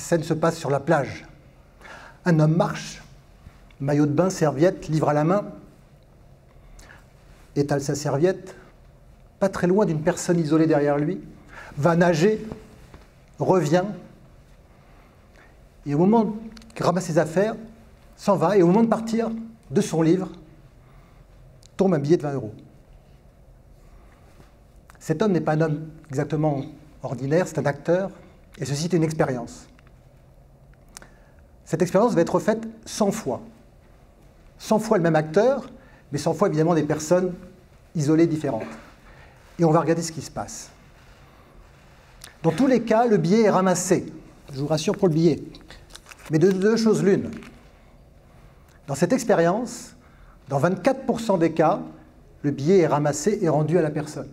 scène se passe sur la plage. Un homme marche, maillot de bain, serviette, livre à la main, étale sa serviette, pas très loin d'une personne isolée derrière lui, va nager, revient, et au moment qu'il ramasse ses affaires, s'en va, et au moment de partir de son livre, tombe un billet de 20 €. Cet homme n'est pas un homme exactement ordinaire, c'est un acteur, et ceci est une expérience. Cette expérience va être faite 100 fois. 100 fois le même acteur, mais 100 fois évidemment des personnes isolées différentes. Et on va regarder ce qui se passe. Dans tous les cas, le billet est ramassé. Je vous rassure pour le billet. Mais de deux choses l'une. Dans cette expérience, dans 24% des cas, le billet est ramassé et rendu à la personne.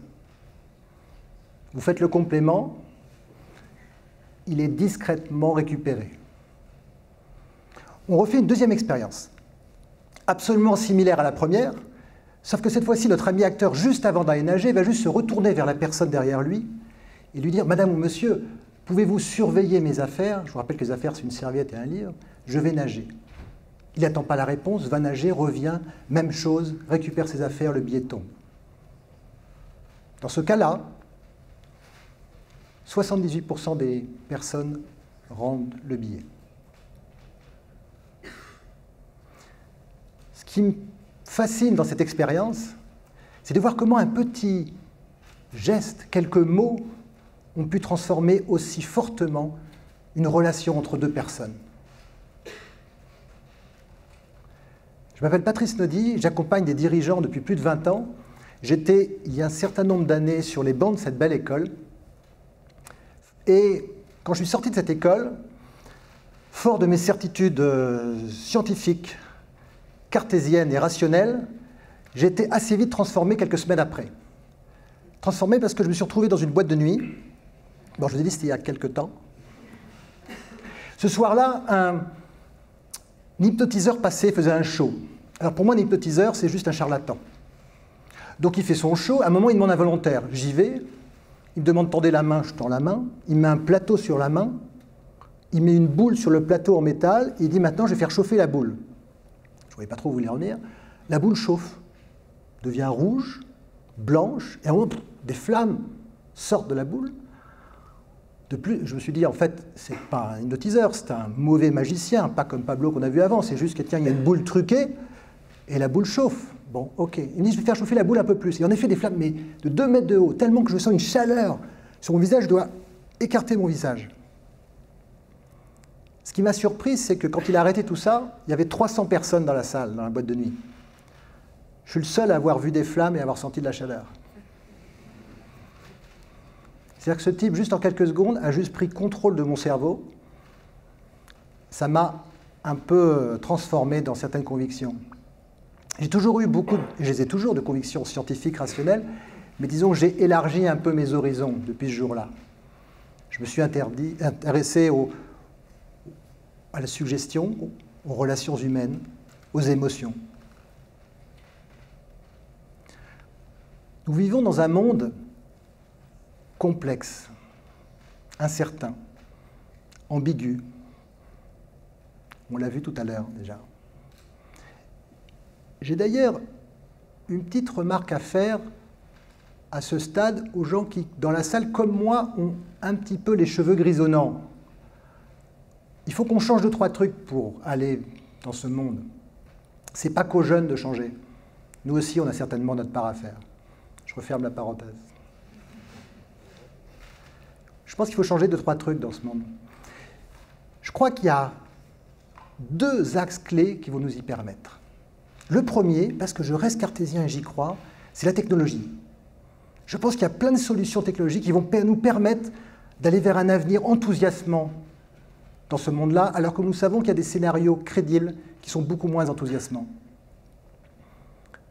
Vous faites le complément, il est discrètement récupéré. On refait une deuxième expérience, absolument similaire à la première, sauf que cette fois-ci, notre ami acteur, juste avant d'aller nager, va juste se retourner vers la personne derrière lui et lui dire « Madame ou monsieur, pouvez-vous surveiller mes affaires ?» Je vous rappelle que les affaires, c'est une serviette et un livre. « Je vais nager. » Il n'attend pas la réponse, va nager, revient, même chose, récupère ses affaires, le billet tombe. Dans ce cas-là, 78% des personnes rendent le billet. Ce qui me fascine dans cette expérience, c'est de voir comment un petit geste, quelques mots, ont pu transformer aussi fortement une relation entre deux personnes. Je m'appelle Patrice Naudy, j'accompagne des dirigeants depuis plus de 20 ans. J'étais, il y a un certain nombre d'années, sur les bancs de cette belle école. Et quand je suis sorti de cette école, fort de mes certitudes scientifiques, cartésiennes et rationnelles, j'ai été assez vite transformé quelques semaines après. Transformé parce que je me suis retrouvé dans une boîte de nuit. Bon, je vous ai dit, c'était il y a quelques temps. Ce soir-là, un hypnotiseur passé faisait un show. Alors pour moi, un hypnotiseur, c'est juste un charlatan. Donc il fait son show, à un moment, il demande un volontaire. J'y vais, il me demande de tendre la main, je tends la main. Il met un plateau sur la main, il met une boule sur le plateau en métal, et il dit maintenant, je vais faire chauffer la boule. Je ne voyais pas trop où vous voulez en venir. La boule chauffe, devient rouge, blanche, et à un moment, des flammes sortent de la boule. De plus, je me suis dit, en fait, c'est pas un hypnotiseur, c'est un mauvais magicien, pas comme Pablo qu'on a vu avant, c'est juste que, tiens, il y a une boule truquée, et la boule chauffe. Bon, ok. Il me dit, je vais faire chauffer la boule un peu plus. Et en effet, des flammes, mais de 2 mètres de haut, tellement que je sens une chaleur sur mon visage, je dois écarter mon visage. Ce qui m'a surpris, c'est que quand il a arrêté tout ça, il y avait 300 personnes dans la salle, dans la boîte de nuit. Je suis le seul à avoir vu des flammes et à avoir senti de la chaleur. C'est-à-dire que ce type, juste en quelques secondes, a juste pris contrôle de mon cerveau. Ça m'a un peu transformé dans certaines convictions. J'ai toujours eu beaucoup, je les ai toujours, de convictions scientifiques, rationnelles, mais disons que j'ai élargi un peu mes horizons depuis ce jour-là. Je me suis intéressé à la suggestion, aux relations humaines, aux émotions. Nous vivons dans un monde complexe, incertain, ambigu. On l'a vu tout à l'heure déjà. J'ai d'ailleurs une petite remarque à faire à ce stade aux gens qui, dans la salle, comme moi, ont un petit peu les cheveux grisonnants. Il faut qu'on change 2-3 trucs pour aller dans ce monde. Ce n'est pas qu'aux jeunes de changer. Nous aussi, on a certainement notre part à faire. Je referme la parenthèse. Je pense qu'il faut changer 2-3 trucs dans ce monde. Je crois qu'il y a 2 axes clés qui vont nous y permettre. Le premier, parce que je reste cartésien et j'y crois, c'est la technologie. Je pense qu'il y a plein de solutions technologiques qui vont nous permettre d'aller vers un avenir enthousiasmant dans ce monde-là, alors que nous savons qu'il y a des scénarios crédibles qui sont beaucoup moins enthousiasmants.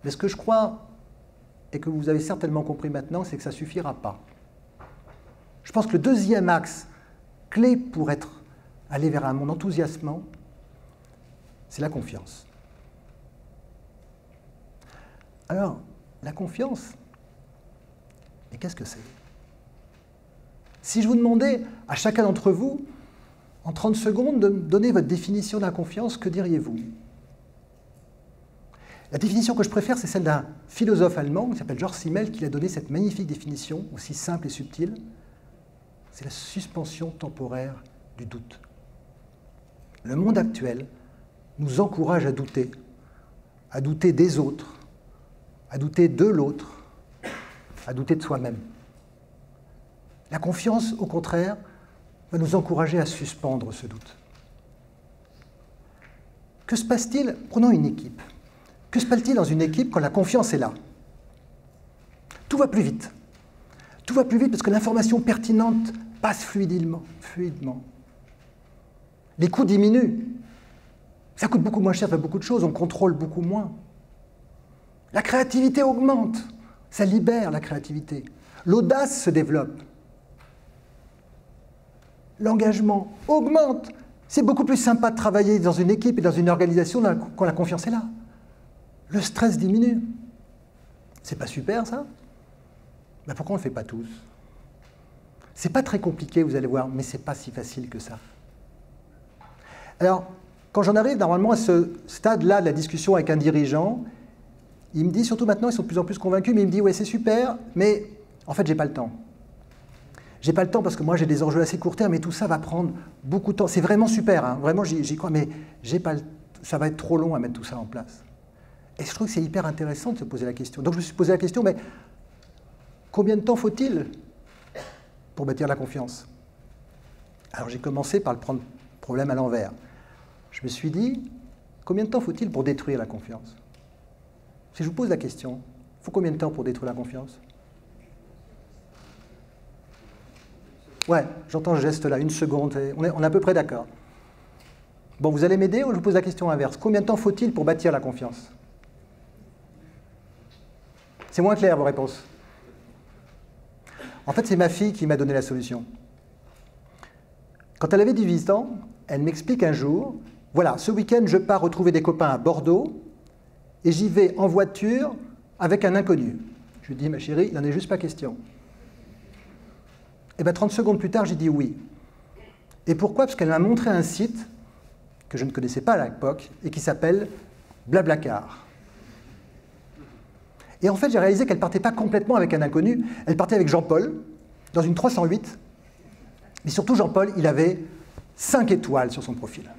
Mais ce que je crois, et que vous avez certainement compris maintenant, c'est que ça ne suffira pas. Je pense que le deuxième axe clé pour aller vers un monde enthousiasmant, c'est la confiance. Alors, la confiance, mais qu'est-ce que c'est? Si je vous demandais à chacun d'entre vous, En 30 secondes, de me donner votre définition de la confiance, que diriez-vous? La définition que je préfère, c'est celle d'un philosophe allemand qui s'appelle Georges Simmel, qui a donné cette magnifique définition, aussi simple et subtile. C'est la suspension temporaire du doute. Le monde actuel nous encourage à douter des autres, à douter de l'autre, à douter de soi-même. La confiance, au contraire, va nous encourager à suspendre ce doute. Que se passe-t-il? Prenons une équipe. Que se passe-t-il dans une équipe quand la confiance est là? Tout va plus vite. Tout va plus vite parce que l'information pertinente passe fluidement. Les coûts diminuent. Ça coûte beaucoup moins cher de faire beaucoup de choses, on contrôle beaucoup moins. La créativité augmente. Ça libère la créativité. L'audace se développe. L'engagement augmente. C'est beaucoup plus sympa de travailler dans une équipe et dans une organisation quand la confiance est là. Le stress diminue. C'est pas super, ça? Ben pourquoi on ne le fait pas tous? C'est pas très compliqué, vous allez voir, mais c'est pas si facile que ça. Alors, quand j'en arrive normalement à ce stade-là de la discussion avec un dirigeant, il me dit, surtout maintenant, ils sont de plus en plus convaincus, mais il me dit, ouais, c'est super, mais en fait, j'ai pas le temps. J'ai pas le temps parce que moi, j'ai des enjeux assez court terme et tout ça va prendre beaucoup de temps. C'est vraiment super, hein, vraiment, j'y crois, mais ça va être trop long à mettre tout ça en place. Et je trouve que c'est hyper intéressant de se poser la question. Donc je me suis posé la question, mais combien de temps faut-il pour bâtir la confiance? Alors j'ai commencé par le problème à l'envers. Je me suis dit, combien de temps faut-il pour détruire la confiance? Si je vous pose la question, il faut combien de temps pour détruire la confiance? Ouais, j'entends ce geste-là, 1 seconde, on est à peu près d'accord. Bon, vous allez m'aider ou je vous pose la question inverse? Combien de temps faut-il pour bâtir la confiance? C'est moins clair, vos réponses. En fait, c'est ma fille qui m'a donné la solution. Quand elle avait 18 ans, elle m'explique un jour, voilà, ce week-end, je pars retrouver des copains à Bordeaux et j'y vais en voiture avec un inconnu. Je lui dis, ma chérie, il n'en est juste pas question. Et bien 30 secondes plus tard, j'ai dit oui. Et pourquoi? Parce qu'elle m'a montré un site que je ne connaissais pas à l'époque et qui s'appelle Blablacar. Et en fait, j'ai réalisé qu'elle ne partait pas complètement avec un inconnu, elle partait avec Jean-Paul, dans une 308. Mais surtout, Jean-Paul, il avait 5 étoiles sur son profil.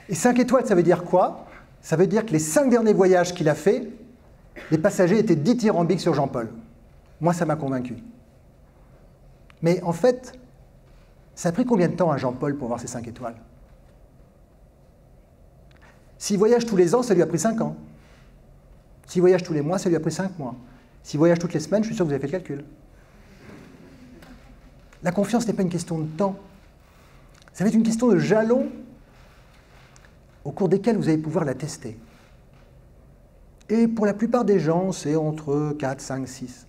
Et 5 étoiles, ça veut dire quoi? Ça veut dire que les 5 derniers voyages qu'il a faits, les passagers étaient dithyrambiques sur Jean-Paul. Moi, ça m'a convaincu. Mais en fait, ça a pris combien de temps à Jean-Paul pour avoir ses 5 étoiles? S'il voyage tous les ans, ça lui a pris 5 ans. S'il voyage tous les mois, ça lui a pris 5 mois. S'il voyage toutes les semaines, je suis sûr que vous avez fait le calcul. La confiance n'est pas une question de temps. Ça va être une question de jalons au cours desquels vous allez pouvoir la tester. Et pour la plupart des gens, c'est entre 4, 5, 6.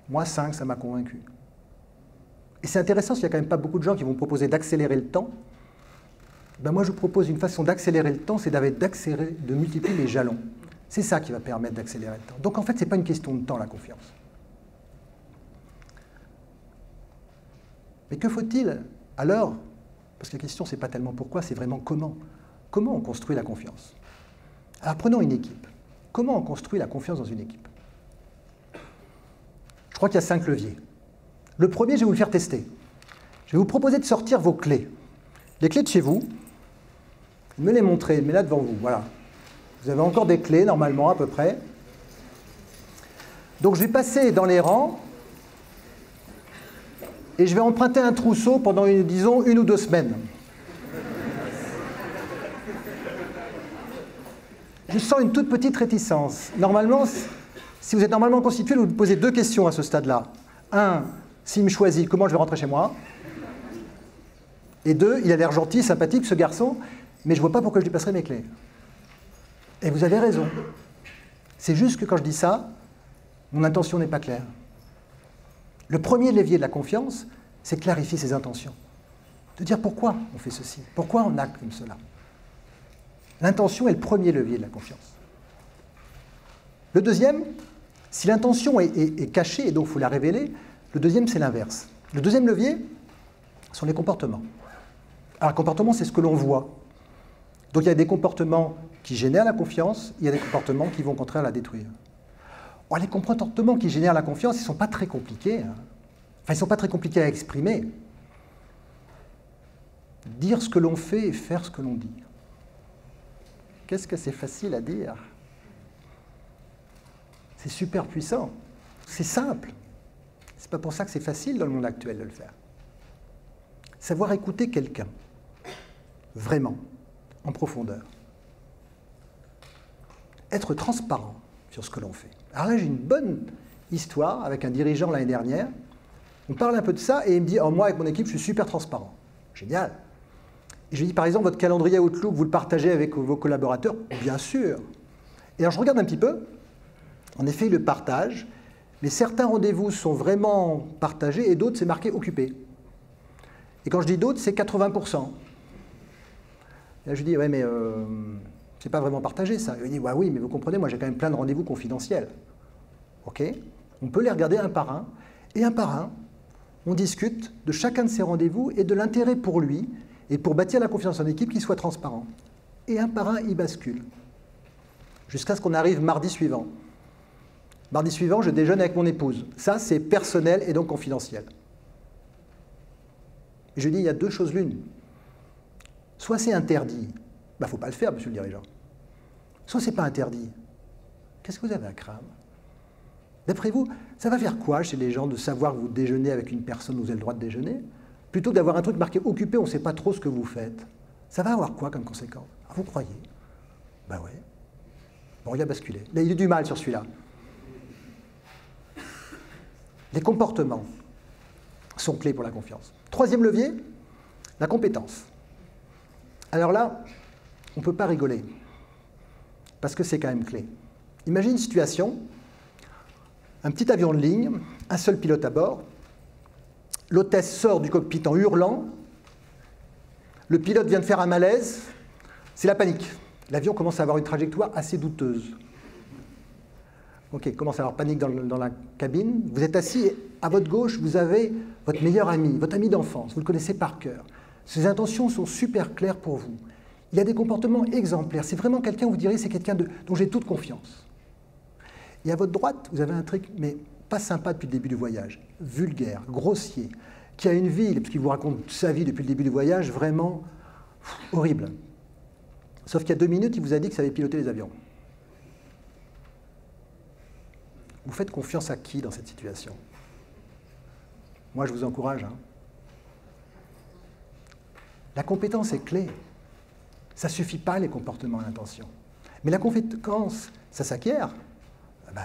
Moi, 5, ça m'a convaincu. Et c'est intéressant, parce qu'il n'y a quand même pas beaucoup de gens qui vont proposer d'accélérer le temps. Ben moi, je vous propose une façon d'accélérer le temps, c'est de multiplier les jalons. C'est ça qui va permettre d'accélérer le temps. Donc en fait, ce n'est pas une question de temps, la confiance. Mais que faut-il alors? Parce que la question, ce n'est pas tellement pourquoi, c'est vraiment comment. Comment on construit la confiance? Alors prenons une équipe. Comment on construit la confiance dans une équipe? Je crois qu'il y a 5 leviers. Le premier, je vais vous le faire tester. Je vais vous proposer de sortir vos clés. Les clés de chez vous, me les montrer, mais là devant vous, voilà. Vous avez encore des clés, normalement, à peu près. Donc je vais passer dans les rangs et je vais emprunter un trousseau pendant, disons, 1 ou 2 semaines. Je sens une toute petite réticence. Normalement, si vous êtes normalement constitué, vous vous posez 2 questions à ce stade-là. 1, s'il me choisit, comment je vais rentrer chez moi? Et 2, il a l'air gentil, sympathique, ce garçon, mais je ne vois pas pourquoi je lui passerai mes clés. Et vous avez raison. C'est juste que quand je dis ça, mon intention n'est pas claire. Le premier levier de la confiance, c'est de clarifier ses intentions. De dire pourquoi on fait ceci, pourquoi on acte comme cela. L'intention est le premier levier de la confiance. Le deuxième, si l'intention est cachée et donc il faut la révéler, le deuxième c'est l'inverse. Le deuxième levier, sont les comportements. Alors, le comportement, c'est ce que l'on voit. Donc, il y a des comportements qui génèrent la confiance, il y a des comportements qui vont au contraire la détruire. Or, les comportements qui génèrent la confiance, ils ne sont pas très compliqués. Enfin, ils ne sont pas très compliqués à exprimer. Dire ce que l'on fait et faire ce que l'on dit. Qu'est-ce que c'est facile à dire? C'est super puissant. C'est simple. C'est pas pour ça que c'est facile dans le monde actuel de le faire. Savoir écouter quelqu'un, vraiment, en profondeur. Être transparent sur ce que l'on fait. Alors là, j'ai une bonne histoire avec un dirigeant l'année dernière. On parle un peu de ça et il me dit « Oh, moi, avec mon équipe, je suis super transparent. » Génial. Et je lui dis « Par exemple, votre calendrier Outlook, vous le partagez avec vos collaborateurs ?» Bien sûr. Et alors, je regarde un petit peu. En effet, il le partage. Mais certains rendez-vous sont vraiment partagés et d'autres, c'est marqué « occupé ». Et quand je dis d'autres, c'est 80%. Et là, je lui dis « Ouais, mais c'est pas vraiment partagé, ça. » Il me dit bah, « Oui, mais vous comprenez, moi, j'ai quand même plein de rendez-vous confidentiels. » OK. On peut les regarder un par un. Et un par un, on discute de chacun de ces rendez-vous et de l'intérêt pour lui et pour bâtir la confiance en équipe, qu'il soit transparent. Et un par un, il bascule. Jusqu'à ce qu'on arrive mardi suivant. Mardi suivant, je déjeune avec mon épouse. Ça, c'est personnel et donc confidentiel. Et je dis, il y a deux choses l'une. Soit c'est interdit, il ne faut pas le faire, monsieur le dirigeant. Soit c'est pas interdit. Qu'est-ce que vous avez à craindre? D'après vous, ça va faire quoi chez les gens de savoir que vous déjeunez avec une personne où vous avez le droit de déjeuner, plutôt que d'avoir un truc marqué occupé, on ne sait pas trop ce que vous faites? Ça va avoir quoi comme conséquence? Ah, vous croyez? Ben ouais. Bon, il a basculé. Là, il a eu du mal sur celui-là. Les comportements sont clés pour la confiance. Troisième levier, la compétence. Alors là, on ne peut pas rigoler, parce que c'est quand même clé. Imagine une situation, un petit avion de ligne, un seul pilote à bord, l'hôtesse sort du cockpit en hurlant, le pilote vient de faire un malaise, c'est la panique. L'avion commence à avoir une trajectoire assez douteuse. Ok, il commence à avoir panique dans la cabine. Vous êtes assis et à votre gauche, vous avez votre meilleur ami, votre ami d'enfance. Vous le connaissez par cœur. Ses intentions sont super claires pour vous. Il a des comportements exemplaires. C'est vraiment quelqu'un, vous direz, c'est quelqu'un dont j'ai toute confiance. Et à votre droite, vous avez un truc, mais pas sympa depuis le début du voyage. Vulgaire, grossier, qui a une vie, parce qu'il vous raconte sa vie depuis le début du voyage, vraiment horrible. Sauf qu'il y a 2 minutes, il vous a dit que ça avait piloté les avions. Vous faites confiance à qui dans cette situation? Moi, je vous encourage. La compétence est clé. Ça ne suffit pas, les comportements et l'intention. Mais la compétence, ça s'acquiert.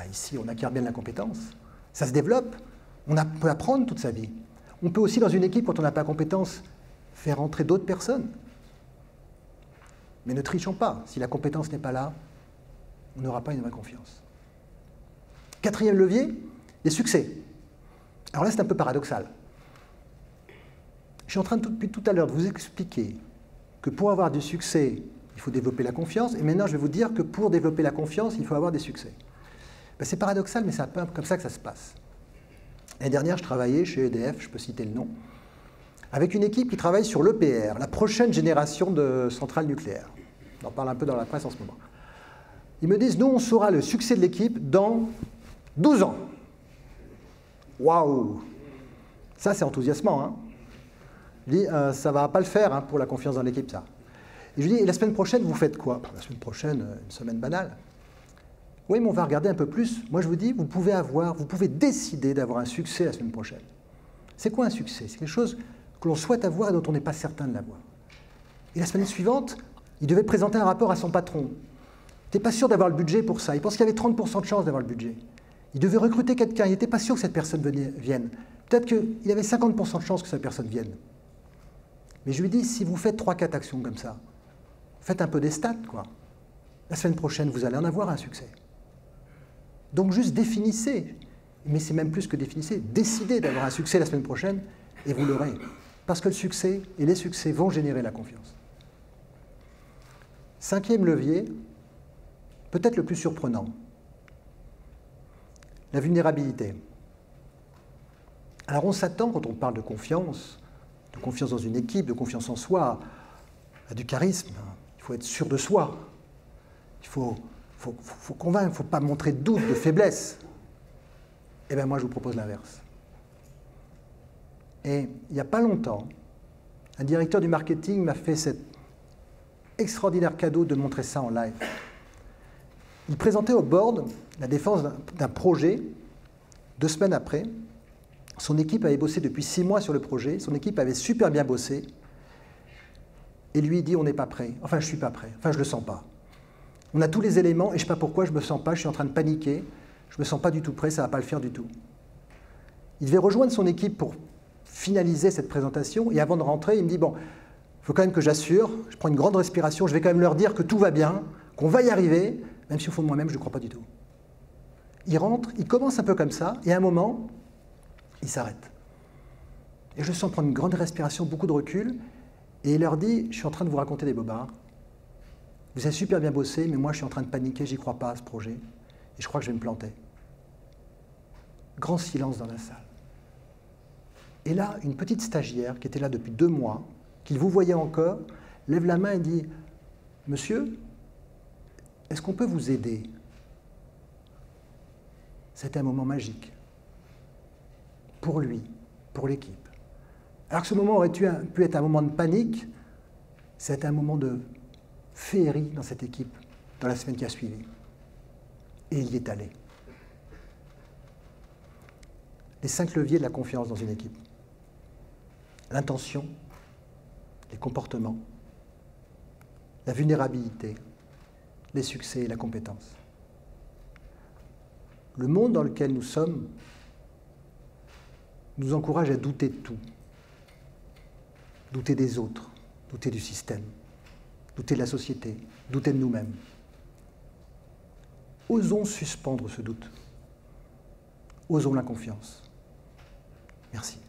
Ici, on acquiert bien la compétence. Ça se développe. On peut apprendre toute sa vie. On peut aussi, dans une équipe, quand on n'a pas compétence, faire entrer d'autres personnes. Mais ne trichons pas. Si la compétence n'est pas là, on n'aura pas une vraie confiance. Quatrième levier, les succès. Alors là, c'est un peu paradoxal. Je suis en train, depuis tout à l'heure, de vous expliquer que pour avoir du succès, il faut développer la confiance. Et maintenant, je vais vous dire que pour développer la confiance, il faut avoir des succès. C'est paradoxal, mais c'est un peu comme ça que ça se passe. L'année dernière, je travaillais chez EDF, je peux citer le nom, avec une équipe qui travaille sur l'EPR, la prochaine génération de centrales nucléaires. On en parle un peu dans la presse en ce moment. Ils me disent, nous, on saura le succès de l'équipe dans 12 ans. Waouh! Ça, c'est enthousiasmant. Hein? Je dis, ça ne va pas le faire pour la confiance dans l'équipe, ça. Et je lui dis, et la semaine prochaine, vous faites quoi? La semaine prochaine, une semaine banale. Oui, mais on va regarder un peu plus. Moi, je vous dis, vous pouvez décider d'avoir un succès la semaine prochaine. C'est quoi un succès? C'est quelque chose que l'on souhaite avoir et dont on n'est pas certain de l'avoir. Et la semaine suivante, il devait présenter un rapport à son patron. Il n'était pas sûr d'avoir le budget pour ça. Il pense qu'il y avait 30% de chance d'avoir le budget. Il devait recruter quelqu'un. Il n'était pas sûr que cette personne vienne. Peut-être qu'il avait 50% de chance que cette personne vienne. Mais je lui dis, si vous faites 3-4 actions comme ça, faites un peu des stats, quoi. La semaine prochaine, vous allez en avoir un succès. Donc juste définissez, mais c'est même plus que définissez, décidez d'avoir un succès la semaine prochaine et vous l'aurez. Parce que le succès et les succès vont générer la confiance. Cinquième levier, peut-être le plus surprenant, la vulnérabilité. Alors on s'attend, quand on parle de confiance, de confiance dans une équipe, de confiance en soi, à du charisme. Il faut être sûr de soi. Il faut convaincre, il ne faut pas montrer de doute, de faiblesse. Eh bien moi, je vous propose l'inverse. Et il n'y a pas longtemps, un directeur du marketing m'a fait cet extraordinaire cadeau de montrer ça en live. Il présentait au board la défense d'un projet. 2 semaines après, son équipe avait bossé depuis 6 mois sur le projet, son équipe avait super bien bossé, et lui dit on n'est pas prêt, enfin je ne suis pas prêt, enfin je ne le sens pas. On a tous les éléments et je ne sais pas pourquoi je ne me sens pas, je suis en train de paniquer, je ne me sens pas du tout prêt, ça ne va pas le faire du tout. Il devait rejoindre son équipe pour finaliser cette présentation et avant de rentrer, il me dit bon, il faut quand même que j'assure, je prends une grande respiration, je vais quand même leur dire que tout va bien, qu'on va y arriver, même si au fond de moi-même je ne crois pas du tout. Il rentre, il commence un peu comme ça et à un moment, il s'arrête. Et je le sens prendre une grande respiration, beaucoup de recul et il leur dit, je suis en train de vous raconter des bobards, vous avez super bien bossé, mais moi je suis en train de paniquer, j'y crois pas à ce projet et je crois que je vais me planter. Grand silence dans la salle. Et là, une petite stagiaire qui était là depuis 2 mois, qu'il vous voyait encore, lève la main et dit « Monsieur, est-ce qu'on peut vous aider ?» C'était un moment magique. Pour lui, pour l'équipe. Alors que ce moment aurait pu être un moment de panique, c'était un moment de féerie dans cette équipe, dans la semaine qui a suivi. Et il y est allé. Les 5 leviers de la confiance dans une équipe. L'intention, les comportements, la vulnérabilité, les succès et la compétence. Le monde dans lequel nous sommes nous encourage à douter de tout. Douter des autres, douter du système, douter de la société, douter de nous-mêmes. Osons suspendre ce doute. Osons la confiance. Merci.